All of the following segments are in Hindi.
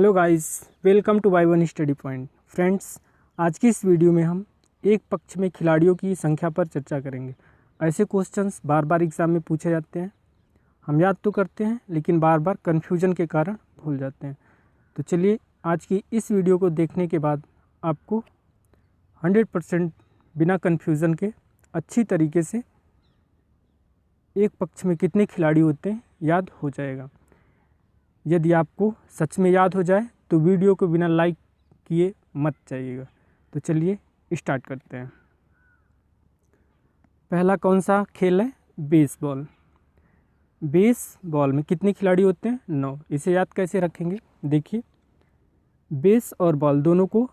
Hello guys, welcome to by one study point. Friends, आज की इस वीडियो में हम एक पक्ष में खिलाड़ियों की संख्या पर चर्चा करेंगे। ऐसे क्वेश्चंस बार बार एग्ज़ाम में पूछे जाते हैं। हम याद तो करते हैं लेकिन बार बार कन्फ्यूजन के कारण भूल जाते हैं। तो चलिए, आज की इस वीडियो को देखने के बाद आपको 100% बिना कन्फ्यूज़न के अच्छी तरीके से एक पक्ष में कितने खिलाड़ी होते हैं याद हो जाएगा। यदि आपको सच में याद हो जाए तो वीडियो को बिना लाइक किए मत जाइएगा। तो चलिए स्टार्ट करते हैं। पहला कौन सा खेल है? बेसबॉल। बेसबॉल में कितने खिलाड़ी होते हैं? 9। इसे याद कैसे रखेंगे? देखिए, बेस और बॉल दोनों को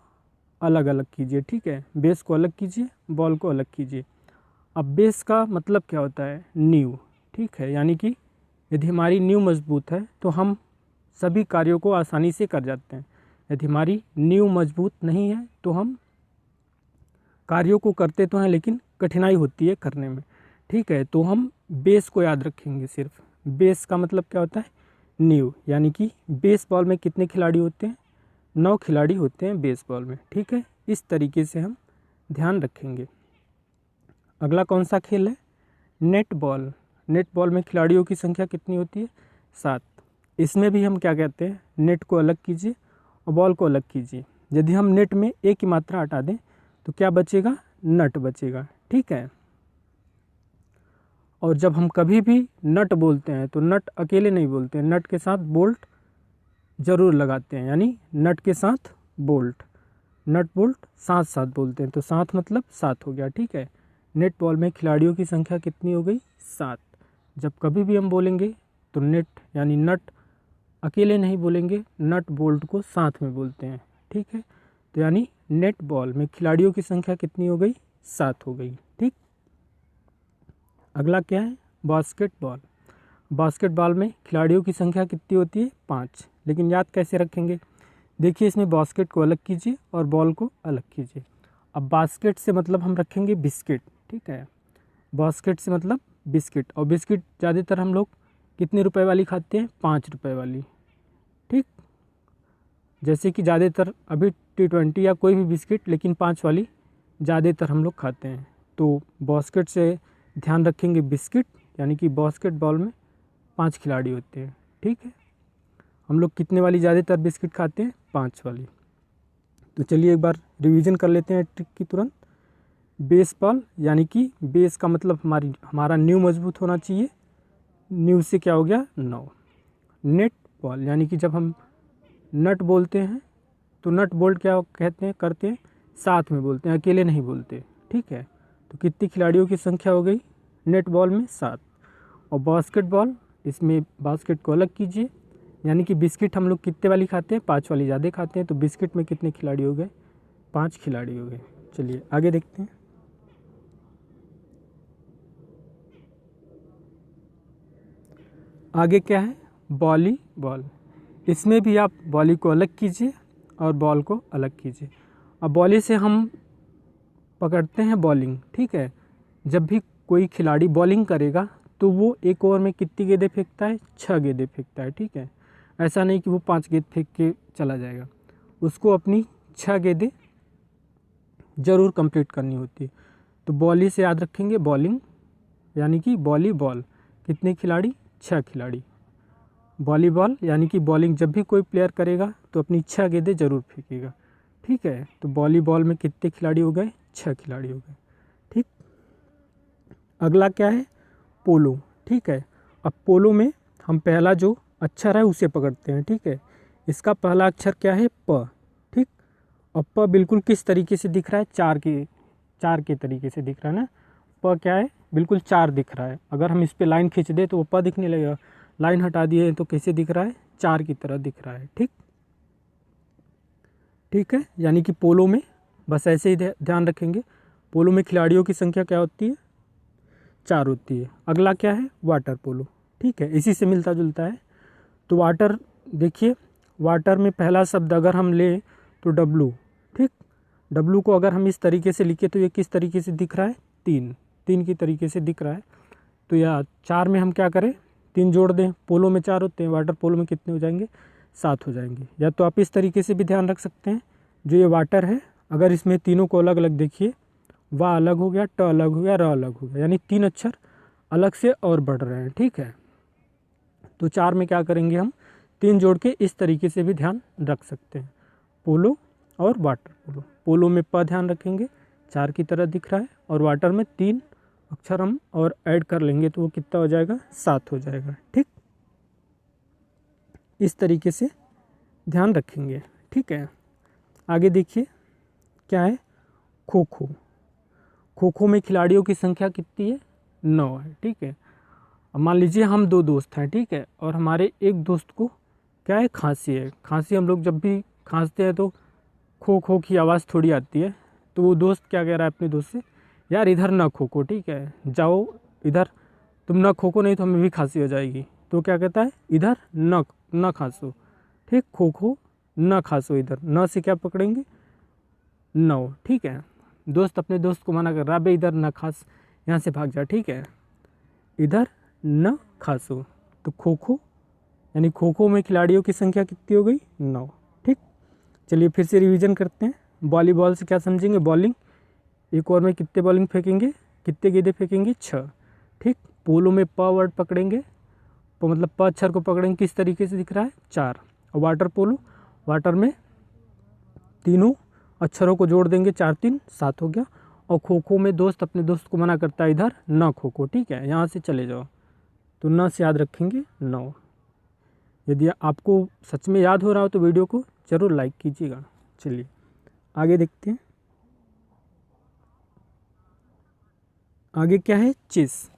अलग अलग कीजिए। ठीक है, बेस को अलग कीजिए, बॉल को अलग कीजिए। अब बेस का मतलब क्या होता है? नींव। ठीक है, यानी कि यदि हमारी नींव मजबूत है तो हम सभी कार्यों को आसानी से कर जाते हैं। यदि हमारी नींव मजबूत नहीं है तो हम कार्यों को करते तो हैं लेकिन कठिनाई होती है करने में। ठीक है, तो हम बेस को याद रखेंगे। सिर्फ बेस का मतलब क्या होता है? नींव। यानी कि बेसबॉल में कितने खिलाड़ी होते हैं? 9 खिलाड़ी होते हैं बेसबॉल में। ठीक है, इस तरीके से हम ध्यान रखेंगे। अगला कौन सा खेल है? Net ball. नेट बॉल में खिलाड़ियों की संख्या कितनी होती है? 7। इसमें भी हम क्या कहते हैं? नेट को अलग कीजिए और बॉल को अलग कीजिए। यदि हम नेट में एक की मात्रा हटा दें तो क्या बचेगा? नट बचेगा। ठीक है, और जब हम कभी भी नट बोलते हैं तो नट अकेले नहीं बोलते हैं, नट के साथ बोल्ट ज़रूर लगाते हैं। यानी नट के साथ बोल्ट, नट बोल्ट साथ साथ बोलते हैं। तो साथ मतलब 7 हो गया। ठीक है, नेट बॉल में खिलाड़ियों की संख्या कितनी हो गई? 7। जब कभी भी हम बोलेंगे तो नेट यानी नट अकेले नहीं बोलेंगे, नट बोल्ट को साथ में बोलते हैं। ठीक है, तो यानी नेट बॉल में खिलाड़ियों की संख्या कितनी हो गई? 7 हो गई। ठीक, अगला क्या है? बास्केटबॉल। बास्केटबॉल में खिलाड़ियों की संख्या कितनी होती है? 5। लेकिन याद कैसे रखेंगे? देखिए, इसमें बास्केट को अलग कीजिए और बॉल को अलग कीजिए। अब बास्केट से मतलब हम रखेंगे बिस्किट। ठीक है, बास्केट से मतलब बिस्किट, और बिस्किट ज़्यादातर हम लोग कितने रुपए वाली खाते हैं? 5 रुपए वाली। ठीक, जैसे कि ज़्यादातर अभी T20 या कोई भी बिस्किट, लेकिन 5 वाली ज़्यादातर हम लोग खाते हैं। तो बास्केट से ध्यान रखेंगे बिस्किट, यानी कि बास्केटबॉल में 5 खिलाड़ी होते हैं। ठीक है, हम लोग कितने वाली ज़्यादातर बिस्किट खाते हैं? 5 वाली। तो चलिए एक बार रिवीजन कर लेते हैं ट्रिक की तुरंत। बेसबॉल यानी कि बेस का मतलब हमारा नींव मजबूत होना चाहिए। नींव से क्या हो गया? 9। नेट बॉल यानी कि जब हम नट बोलते हैं तो नट बोल्ट क्या कहते हैं करते हैं? साथ में बोलते हैं, अकेले नहीं बोलते। ठीक है, तो कितनी खिलाड़ियों की संख्या हो गई नेट बॉल में? 7। और बास्केटबॉल, इसमें बास्केट को अलग कीजिए, यानी कि बिस्किट हम लोग कितने वाली खाते हैं? 5 वाली ज़्यादा खाते हैं। तो बिस्किट में कितने खिलाड़ी हो गए? 5 खिलाड़ी हो गए। चलिए आगे देखते हैं। आगे क्या है? वॉलीबॉल। इसमें भी आप वॉली को अलग कीजिए और बॉल को अलग कीजिए। अब वॉली से हम पकड़ते हैं बॉलिंग। ठीक है, जब भी कोई खिलाड़ी बॉलिंग करेगा तो वो एक ओवर में कितनी गेंदें फेंकता है? 6 गेंदें फेंकता है। ठीक है, ऐसा नहीं कि वो 5 गेंद फेंक के चला जाएगा, उसको अपनी 6 गेंदें ज़रूर कंप्लीट करनी होती है। तो बॉली से याद रखेंगे बॉलिंग, यानी कि वॉलीबॉल। कितने खिलाड़ी? 6 खिलाड़ी। वॉलीबॉल यानी कि बॉलिंग जब भी कोई प्लेयर करेगा तो अपनी 6 गेंदें ज़रूर फेंकेगा। ठीक है, तो वॉलीबॉल में कितने खिलाड़ी हो गए? 6 खिलाड़ी हो गए। ठीक, अगला क्या है? पोलो। ठीक है, अब पोलो में हम पहला जो अक्षर है उसे पकड़ते हैं। ठीक है, इसका पहला अक्षर क्या है? प। ठीक, और प बिल्कुल किस तरीके से दिख रहा है? चार के तरीके से दिख रहा है ना। प क्या है? बिल्कुल 4 दिख रहा है। अगर हम इस पर लाइन खींच दें तो वो प दिखने लगेगा, लाइन हटा दिए तो कैसे दिख रहा है? 4 की तरह दिख रहा है। ठीक, ठीक है, यानी कि पोलो में बस ऐसे ही ध्यान रखेंगे। पोलो में खिलाड़ियों की संख्या क्या होती है? 4 होती है। अगला क्या है? Water polo. ठीक है, इसी से मिलता जुलता है। तो वाटर, देखिए वाटर में पहला शब्द अगर हम लें तो डब्लू। ठीक, डब्लू को अगर हम इस तरीके से लिखे तो ये किस तरीके से दिख रहा है? 3 की तरीके से दिख रहा है। तो या 4 में हम क्या करें? 3 जोड़ दें। पोलो में 4 होते हैं, वाटर पोलो में कितने हो जाएंगे? 7 हो जाएंगे। या तो आप इस तरीके से भी ध्यान रख सकते हैं, जो ये वाटर है अगर इसमें तीनों को अलग अलग देखिए, वाह अलग हो गया, ट अलग हो गया, र अलग हो गया, यानी 3 अक्षर अलग से और बढ़ रहे हैं। ठीक है, तो 4 में क्या करेंगे हम 3 जोड़ के इस तरीके से भी ध्यान रख सकते हैं, पोलो और वाटर पोलो। पोलो में प ध्यान रखेंगे 4 की तरह दिख रहा है, और वाटर में 3 अक्षर हम और ऐड कर लेंगे तो वो कितना हो जाएगा 7 हो जाएगा। ठीक, इस तरीके से ध्यान रखेंगे। ठीक है, आगे देखिए क्या है, खो खो। खो खो में खिलाड़ियों की संख्या कितनी है 9 है। ठीक है, अब मान लीजिए हम 2 दोस्त हैं, ठीक है, और हमारे एक दोस्त को क्या है खांसी है। खांसी हम लोग जब भी खांसते हैं तो खो खो की आवाज़ थोड़ी आती है, तो वो दोस्त क्या कह रहा है अपने दोस्त से, यार इधर ना खो खो, ठीक है, जाओ इधर तुम ना खो खो, नहीं तो हमें भी खांसी हो जाएगी। तो क्या कहता है, इधर न खांसो, ठीक, खो खो न खांसो, इधर न से क्या पकड़ेंगे 9। ठीक है, दोस्त अपने दोस्त को मना कर रहा है, बे इधर न खास, यहाँ से भाग जा, ठीक है, इधर न खासो। तो खो खो यानी खो खो में खिलाड़ियों की संख्या कितनी हो गई 9। ठीक, चलिए फिर से रिवीजन करते हैं। वॉलीबॉल से क्या समझेंगे, बॉलिंग, एक ओवर में कितने बॉलिंग फेंकेंगे, कितने गेंदे फेंकेंगे 6। ठीक, पोलो में प वर्ड पकड़ेंगे, तो मतलब प अक्षर को पकड़ेंगे, किस तरीके से दिख रहा है 4। और वाटर पोलो, वाटर में तीनों अक्षरों को जोड़ देंगे, 4 3 7 हो गया। और खो खो में दोस्त अपने दोस्त को मना करता है, इधर न खो खो, ठीक है, यहाँ से चले जाओ, तो न से याद रखेंगे 9। यदि आपको सच में याद हो रहा हो तो वीडियो को ज़रूर लाइक कीजिएगा। चलिए आगे देखते हैं, आगे क्या है, चेस।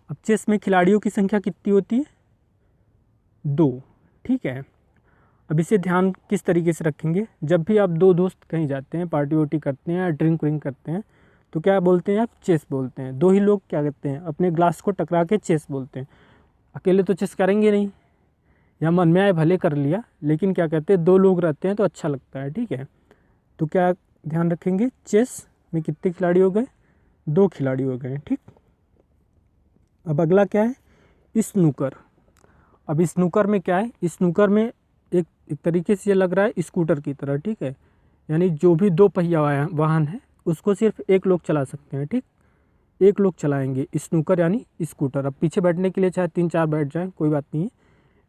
अब चेस में खिलाड़ियों की संख्या कितनी होती है 2। ठीक है, अब इसे ध्यान किस तरीके से रखेंगे, जब भी आप 2 दोस्त कहीं जाते हैं, पार्टी वार्टी करते हैं या ड्रिंक व्रिंक करते हैं, तो क्या बोलते हैं आप, चेस बोलते हैं। 2 ही लोग क्या कहते हैं, अपने ग्लास को टकरा के चेस बोलते हैं। अकेले तो चेस करेंगे नहीं, या मन में आए भले कर लिया, लेकिन क्या कहते हैं 2 लोग रहते हैं तो अच्छा लगता है। ठीक है, तो क्या ध्यान रखेंगे, चेस में कितने खिलाड़ी हो गए 2 खिलाड़ी हो गए। ठीक, अब अगला क्या है, स्नूकर। अब स्नूकर में क्या है, स्नूकर में एक तरीके से ये लग रहा है स्कूटर की तरह। ठीक है, यानी जो भी 2 पहिया वाहन है उसको सिर्फ एक लोग चला सकते हैं। ठीक, एक लोग चलाएंगे स्नूकर यानी स्कूटर। अब पीछे बैठने के लिए चाहे 3 4 बैठ जाएं, कोई बात नहीं है,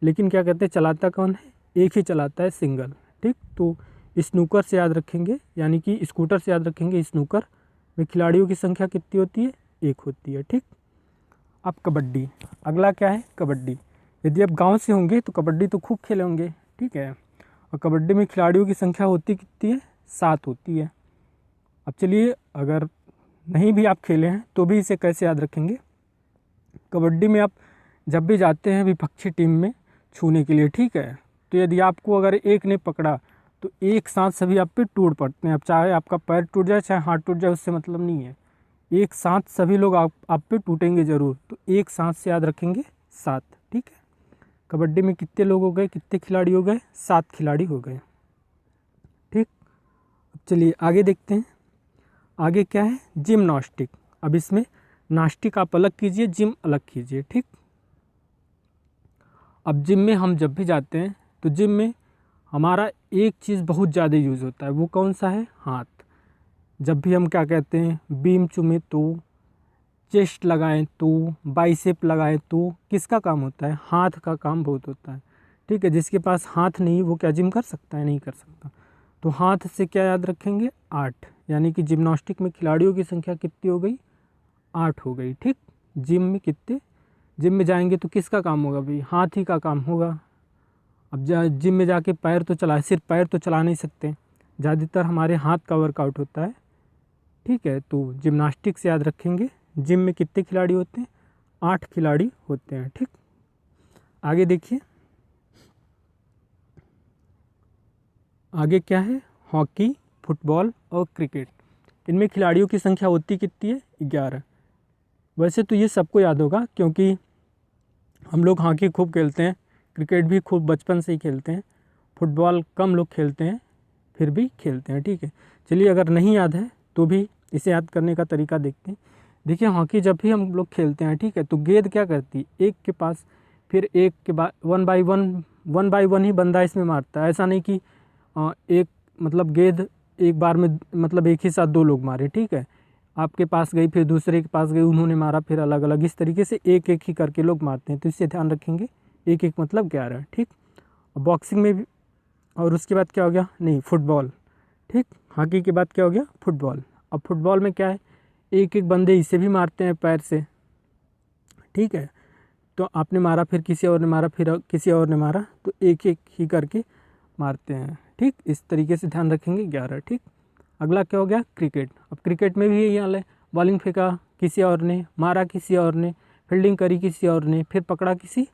लेकिन क्या कहते हैं चलाता कौन है, एक ही चलाता है, सिंगल। ठीक, तो स्नूकर से याद रखेंगे, यानी कि स्कूटर से याद रखेंगे, स्नूकर में खिलाड़ियों की संख्या कितनी होती है 1 होती है। ठीक, अब कबड्डी, अगला क्या है, कबड्डी। यदि आप गांव से होंगे तो कबड्डी तो खूब खेले होंगे। ठीक है, और कबड्डी में खिलाड़ियों की संख्या होती कितनी है 7 होती है। अब चलिए, अगर नहीं भी आप खेले हैं तो भी इसे कैसे याद रखेंगे, कबड्डी में आप जब भी जाते हैं विपक्षी टीम में छूने के लिए, ठीक है, तो यदि आपको अगर एक ने पकड़ा तो एक साथ सभी आप पे टूट पड़ते हैं। अब चाहे आपका पैर टूट जाए चाहे हाथ टूट जाए, उससे मतलब नहीं है, एक साथ सभी लोग आप पे टूटेंगे ज़रूर। तो एक साथ से याद रखेंगे 7। ठीक है, कबड्डी में कितने लोग हो गए, कितने खिलाड़ी हो गए 7 खिलाड़ी हो गए। ठीक, अब चलिए आगे देखते हैं, आगे क्या है, जिम्नास्टिक। अब इसमें नास्टिक आप अलग कीजिए, जिम अलग कीजिए। ठीक, अब जिम में हम जब भी जाते हैं तो जिम में हमारा एक चीज़ बहुत ज़्यादा यूज़ होता है, वो कौन सा है, हाथ। जब भी हम क्या कहते हैं, बीम चूमें तो, चेस्ट लगाएं तो, बाइसेप लगाएं तो, किसका काम होता है, हाथ का काम बहुत होता है। ठीक है, जिसके पास हाथ नहीं वो क्या जिम कर सकता है, नहीं कर सकता। तो हाथ से क्या याद रखेंगे 8, यानी कि जिम्नास्टिक में खिलाड़ियों की संख्या कितनी हो गई 8 हो गई। ठीक, जिम में कितने, जिम में जाएंगे तो किसका काम होगा भाई, हाथ ही का काम होगा। अब जिम में जाके पैर तो चला, सिर्फ पैर तो चला नहीं सकते, ज़्यादातर हमारे हाथ का वर्कआउट होता है। ठीक है, तो जिम्नास्टिक से याद रखेंगे, जिम में कितने खिलाड़ी होते हैं 8 खिलाड़ी होते हैं। ठीक, आगे देखिए, आगे क्या है, हॉकी, फुटबॉल और क्रिकेट। इनमें खिलाड़ियों की संख्या होती कितनी है 11। वैसे तो ये सबको याद होगा, क्योंकि हम लोग हॉकी खूब खेलते हैं, क्रिकेट भी खूब बचपन से ही खेलते हैं, फुटबॉल कम लोग खेलते हैं, फिर भी खेलते हैं। ठीक है, चलिए अगर नहीं याद है तो भी इसे याद करने का तरीका देखते हैं। देखिए, हॉकी जब भी हम लोग खेलते हैं, ठीक है, तो गेंद क्या करती है, एक के पास फिर एक के बाद वन बाई वन ही बंदा इसमें मारता है। ऐसा नहीं कि एक मतलब गेंद एक बार में मतलब एक ही साथ दो लोग मारे, ठीक है। आपके पास गई, फिर दूसरे के पास गई, उन्होंने मारा, फिर अलग अलग, इस तरीके से एक एक ही करके लोग मारते हैं। तो इससे ध्यान रखेंगे, एक एक मतलब 11, ठीक। बॉक्सिंग में भी, और उसके बाद क्या हो गया, नहीं फुटबॉल, ठीक। हॉकी के बाद क्या हो गया, फुटबॉल। अब फुटबॉल में क्या है, एक एक बंदे इसे भी मारते हैं पैर से, ठीक है। तो आपने मारा, फिर किसी और ने मारा, फिर किसी और ने मारा, तो एक एक ही करके मारते हैं, ठीक। इस तरीके से ध्यान रखेंगे 11, ठीक। अगला क्या हो गया, क्रिकेट। अब क्रिकेट में भी यही हाल है, बॉलिंग फेंका किसी और ने, मारा किसी और ने, फील्डिंग करी किसी और ने, फिर पकड़ा किसी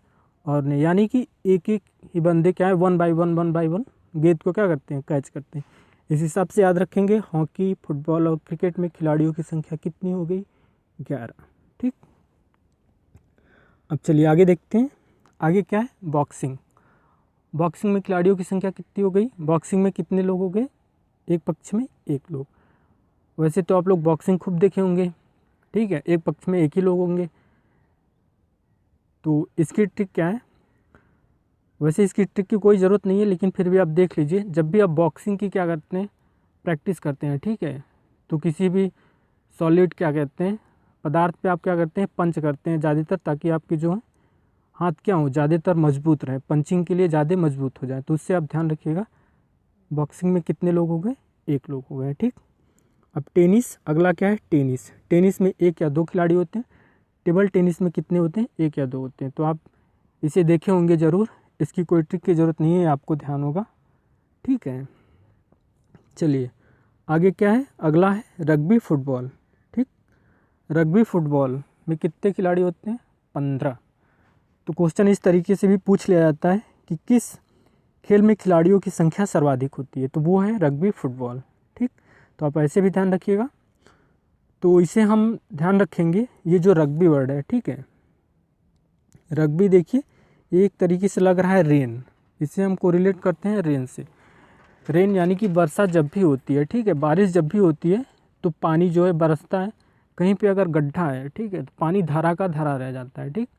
और ने, यानी कि एक एक ही बंदे क्या है, वन बाई वन गेंद को क्या करते हैं, कैच करते हैं। इस हिसाब से याद रखेंगे, हॉकी, फुटबॉल और क्रिकेट में खिलाड़ियों की संख्या कितनी हो गई, 11, ठीक। अब चलिए आगे देखते हैं। आगे क्या है, बॉक्सिंग। बॉक्सिंग में खिलाड़ियों की संख्या कितनी हो गई, बॉक्सिंग में कितने लोग हो गए, एक पक्ष में एक लोग। वैसे तो आप लोग बॉक्सिंग खूब देखे होंगे, ठीक है, एक पक्ष में एक ही लोग होंगे। तो इसकी ट्रिक क्या है, वैसे इसकी ट्रिक की कोई ज़रूरत नहीं है, लेकिन फिर भी आप देख लीजिए, जब भी आप बॉक्सिंग की क्या करते हैं, प्रैक्टिस करते हैं, ठीक है, तो किसी भी सॉलिड क्या कहते हैं पदार्थ पे आप क्या करते हैं, पंच करते हैं ज़्यादातर, ताकि आपके जो है हाथ क्या हो, ज़्यादातर मजबूत रहे, पंचिंग के लिए ज़्यादा मजबूत हो जाए। तो उससे आप ध्यान रखिएगा। बॉक्सिंग में कितने लोग हो गए, एक लोग हो गए, ठीक। अब टेनिस, अगला क्या है, टेनिस। टेनिस में एक या दो खिलाड़ी होते हैं। टेबल टेनिस में कितने होते हैं, एक या दो होते हैं। तो आप इसे देखे होंगे ज़रूर, इसकी कोई ट्रिक की ज़रूरत नहीं है, आपको ध्यान होगा, ठीक है। चलिए आगे क्या है, अगला है रग्बी फुटबॉल, ठीक। रग्बी फुटबॉल में कितने खिलाड़ी होते हैं, 15। तो क्वेश्चन इस तरीके से भी पूछ लिया जाता है कि किस खेल में खिलाड़ियों की संख्या सर्वाधिक होती है, तो वो है रग्बी फुटबॉल, ठीक। तो आप ऐसे भी ध्यान रखिएगा। तो इसे हम ध्यान रखेंगे, ये जो रग्बी वर्ड है, ठीक है, रग्बी देखिए एक तरीके से लग रहा है रेन, इसे हम कोरिलेट करते हैं रेन से। रेन यानी कि वर्षा जब भी होती है, ठीक है, बारिश जब भी होती है, तो पानी जो है बरसता है। कहीं पे अगर गड्ढा है, ठीक है, तो पानी धारा का धारा रह जाता है, ठीक।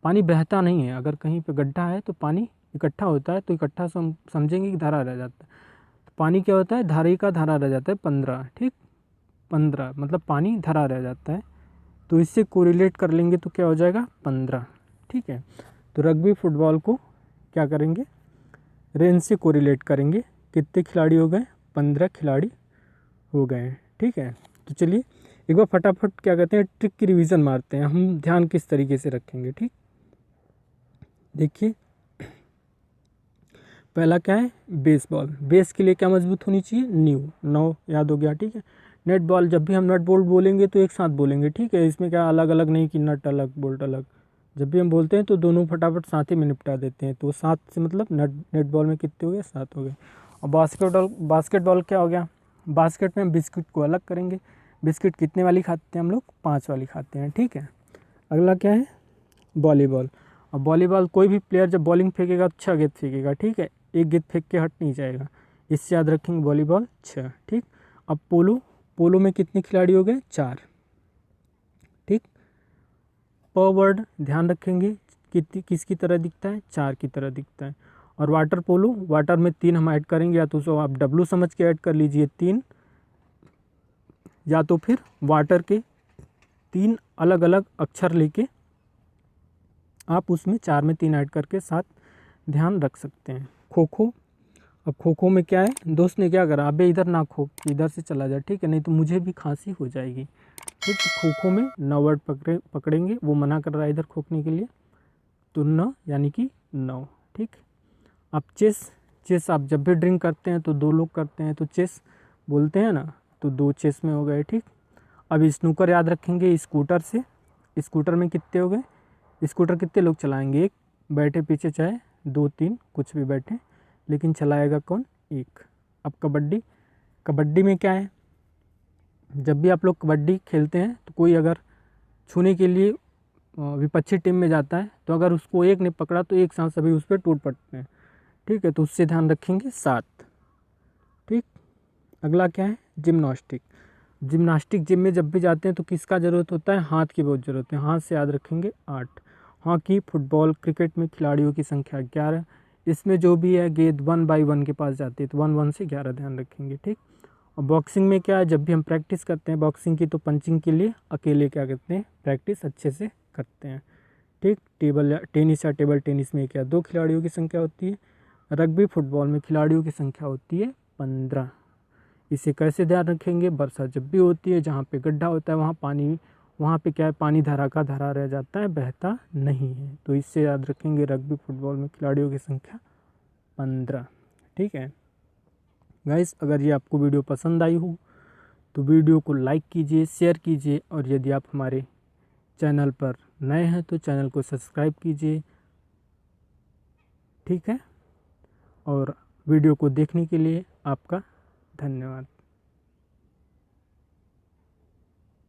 पानी बहता नहीं है, अगर कहीं पे गड्ढा है तो पानी इकट्ठा होता है, तो इकट्ठा समझेंगे कि धारा रह जाता है। तो पानी क्या होता है, धारे का धारा रह जाता है 15, ठीक। 15 मतलब पानी धरा रह जाता है, तो इससे कोरिलेट कर लेंगे तो क्या हो जाएगा, 15, ठीक है। तो रग्बी फुटबॉल को क्या करेंगे, रेन से कोरिलेट करेंगे। कितने खिलाड़ी हो गए, 15 खिलाड़ी हो गए, ठीक है। तो चलिए एक बार फटाफट क्या कहते हैं, ट्रिक की रिवीजन मारते हैं, हम ध्यान किस तरीके से रखेंगे, ठीक। देखिए पहला क्या है, बेसबॉल। बेस के लिए क्या मजबूत होनी चाहिए, नींव, 9 याद हो गया, ठीक है। नेट बॉल, जब भी हम नट बोल्ट बोलेंगे तो एक साथ बोलेंगे, ठीक है, इसमें क्या अलग अलग नहीं कि नट अलग बोल्ट अलग। जब भी हम बोलते हैं तो दोनों फटाफट साथ ही में निपटा देते हैं। तो 7 से मतलब नेट बॉल में कितने हो गए, 7 हो गए। और बास्केटबॉल क्या हो गया, बास्केट में हम बिस्किट को अलग करेंगे। बिस्किट कितने वाली खाते हैं हम लोग, 5 वाली खाते हैं, ठीक है। अगला क्या है, वॉलीबॉल। अब वॉलीबॉल कोई भी प्लेयर जब बॉलिंग फेंकेगा तो 6 गेंद फेंकेगा, ठीक है, एक गेंद फेंक के हट नहीं जाएगा। इससे याद रखेंगे वॉलीबॉल 6, ठीक। अब पोलो में कितने खिलाड़ी हो गए, 4, ठीक। प वर्ड ध्यान रखेंगे किसकी तरह दिखता है, 4 की तरह दिखता है। और वाटर पोलो, वाटर में 3 हम ऐड करेंगे, या तो उसको आप डब्लू समझ के ऐड कर लीजिए 3, या तो फिर वाटर के 3 अलग अलग अक्षर लेके आप उसमें 4 में 3 ऐड करके साथ ध्यान रख सकते हैं। खो खो, अब खो खो में क्या है, दोस्त ने क्या करा, अबे इधर ना खो, इधर से चला जा, ठीक है, नहीं तो मुझे भी खांसी हो जाएगी, ठीक। तो खो खो में 9 वर्ड पकड़ेंगे, वो मना कर रहा है इधर खोकने के लिए, तो 9 यानी कि 9, ठीक। अब चेस आप जब भी ड्रिंक करते हैं तो 2 लोग करते हैं, तो चेस बोलते हैं ना, तो 2 चेस में हो गए, ठीक। अब स्नूकर याद रखेंगे, स्कूटर से, स्कूटर में कितने हो गए, स्कूटर कितने लोग चलाएंगे, एक बैठे पीछे, चाहे 2 3 कुछ भी बैठे, लेकिन चलाएगा कौन, एक। अब कबड्डी में क्या है, जब भी आप लोग कबड्डी खेलते हैं तो कोई अगर छूने के लिए विपक्षी टीम में जाता है, तो अगर उसको एक ने पकड़ा तो एक साथ सभी उस पर टूट पड़ते हैं, ठीक है। तो उससे ध्यान रखेंगे 7, ठीक। अगला क्या है, जिम्नास्टिक जिम में जब भी जाते हैं तो किसका ज़रूरत होता है, हाथ की बहुत ज़रूरत है, हाथ से याद रखेंगे 8। हॉकी, फुटबॉल, क्रिकेट में खिलाड़ियों की संख्या 11। इसमें जो भी है गेंद 1 बाई 1 के पास जाती है, तो 1 1 से 11 ध्यान रखेंगे, ठीक। और बॉक्सिंग में क्या है, जब भी हम प्रैक्टिस करते हैं बॉक्सिंग की, तो पंचिंग के लिए अकेले क्या करते हैं, प्रैक्टिस अच्छे से करते हैं, ठीक। टेबल या टेनिस या टेबल टेनिस में क्या 2 खिलाड़ियों की संख्या होती है। रग्बी, फुटबॉल में खिलाड़ियों की संख्या होती है 15। इसे कैसे ध्यान रखेंगे, वर्षा जब भी होती है, जहाँ पे गड्ढा होता है वहाँ पे क्या है, पानी धारा का धारा रह जाता है, बहता नहीं है। तो इससे याद रखेंगे रग्बी, फुटबॉल में खिलाड़ियों की संख्या 15, ठीक है। गाइस, अगर ये आपको वीडियो पसंद आई हो तो वीडियो को लाइक कीजिए, शेयर कीजिए, और यदि आप हमारे चैनल पर नए हैं तो चैनल को सब्सक्राइब कीजिए, ठीक है। और वीडियो को देखने के लिए आपका धन्यवाद।